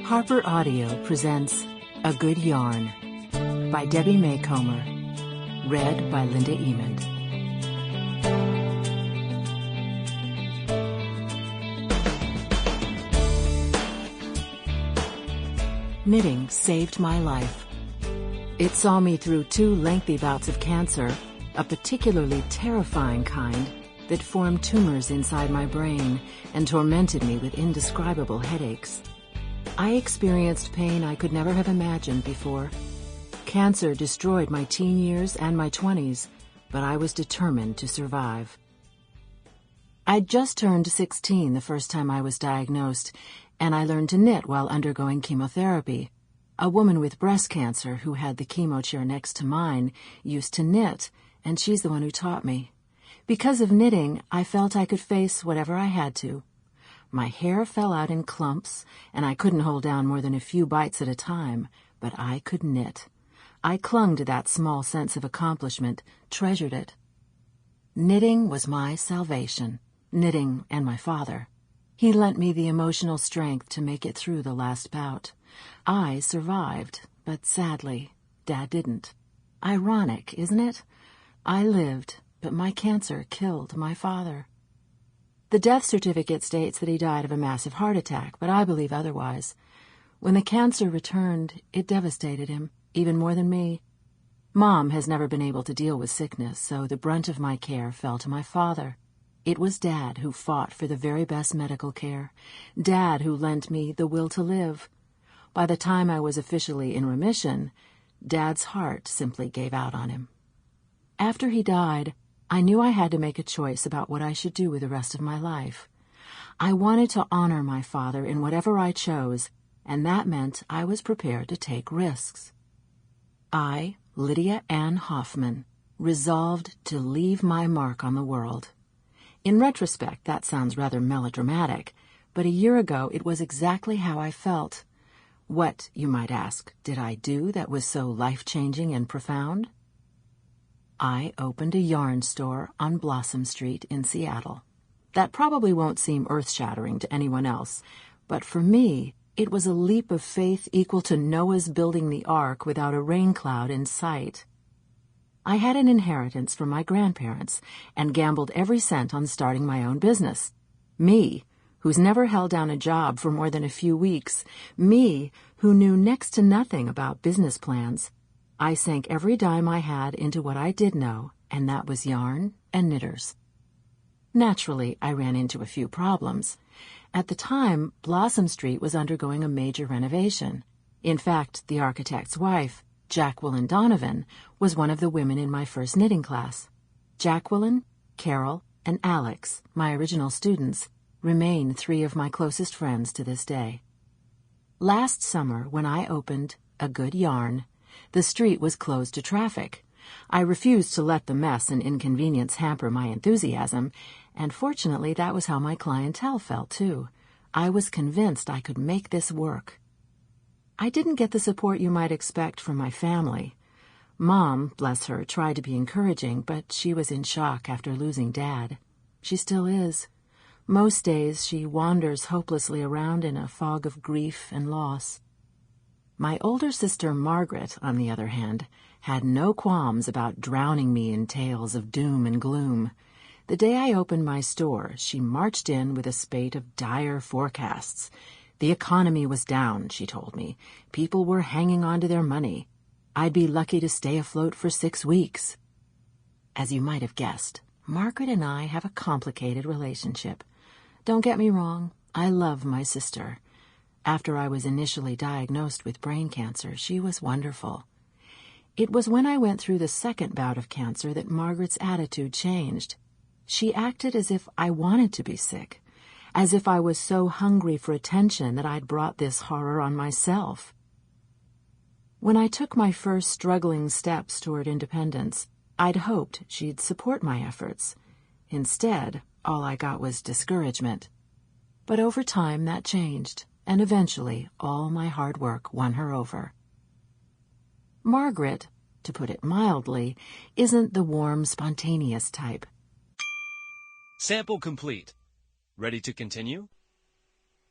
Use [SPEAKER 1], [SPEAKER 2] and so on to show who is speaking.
[SPEAKER 1] Harper Audio presents A Good Yarn by Debbie Macomber, read by Linda Emond. Knitting saved my life. It saw me through 2 lengthy bouts of cancer, a particularly terrifying kind that formed tumors inside my brain and tormented me with indescribable headaches. I experienced pain I could never have imagined before. Cancer destroyed my teen years and my 20s, but I was determined to survive. I'd just turned 16 the first time I was diagnosed, and I learned to knit while undergoing chemotherapy. A woman with breast cancer who had the chemo chair next to mine used to knit, and she's the one who taught me. Because of knitting, I felt I could face whatever I had to. My hair fell out in clumps, and I couldn't hold down more than a few bites at a time, but I could knit. I clung to that small sense of accomplishment, treasured it. Knitting was my salvation, knitting and my father. He lent me the emotional strength to make it through the last bout. I survived, but sadly, Dad didn't. Ironic, isn't it? I lived, but my cancer killed my father. The death certificate states that he died of a massive heart attack, but I believe otherwise. When the cancer returned, it devastated him, even more than me. Mom has never been able to deal with sickness, so the brunt of my care fell to my father. It was Dad who fought for the very best medical care. Dad who lent me the will to live. By the time I was officially in remission, Dad's heart simply gave out on him. After he died, I knew I had to make a choice about what I should do with the rest of my life. I wanted to honor my father in whatever I chose, and that meant I was prepared to take risks. I, Lydia Ann Hoffman, resolved to leave my mark on the world. In retrospect, that sounds rather melodramatic, but a year ago it was exactly how I felt. What, you might ask, did I do that was so life-changing and profound? I opened a yarn store on Blossom Street in Seattle. That probably won't seem earth-shattering to anyone else, but for me, it was a leap of faith equal to Noah's building the ark without a rain cloud in sight. I had an inheritance from my grandparents and gambled every cent on starting my own business. Me, who's never held down a job for more than a few weeks. Me, who knew next to nothing about business plans. I sank every dime I had into what I did know, and that was yarn and knitters. Naturally, I ran into a few problems. At the time, Blossom Street was undergoing a major renovation. In fact, the architect's wife, Jacqueline, was one of the women in my first knitting class. Jacqueline, Carol, and Alix, my original students, remain 3 of my closest friends to this day. Last summer, when I opened A Good Yarn, the street was closed to traffic. I refused to let the mess and inconvenience hamper my enthusiasm, and fortunately that was how my clientele felt too. I was convinced I could make this work. I didn't get the support you might expect from my family. Mom, bless her, tried to be encouraging, but she was in shock after losing Dad. She still is. Most days she wanders hopelessly around in a fog of grief and loss. My older sister, Margaret, on the other hand, had no qualms about drowning me in tales of doom and gloom. The day I opened my store, she marched in with a spate of dire forecasts. The economy was down, she told me. People were hanging on to their money. I'd be lucky to stay afloat for 6 weeks. As you might have guessed, Margaret and I have a complicated relationship. Don't get me wrong, I love my sister. After I was initially diagnosed with brain cancer, she was wonderful. It was when I went through the second bout of cancer that Margaret's attitude changed. She acted as if I wanted to be sick, as if I was so hungry for attention that I'd brought this horror on myself. When I took my first struggling steps toward independence, I'd hoped she'd support my efforts. Instead, all I got was discouragement. But over time that changed, and eventually all my hard work won her over. Margaret, to put it mildly, isn't the warm, spontaneous type.
[SPEAKER 2] Sample complete. Ready to continue?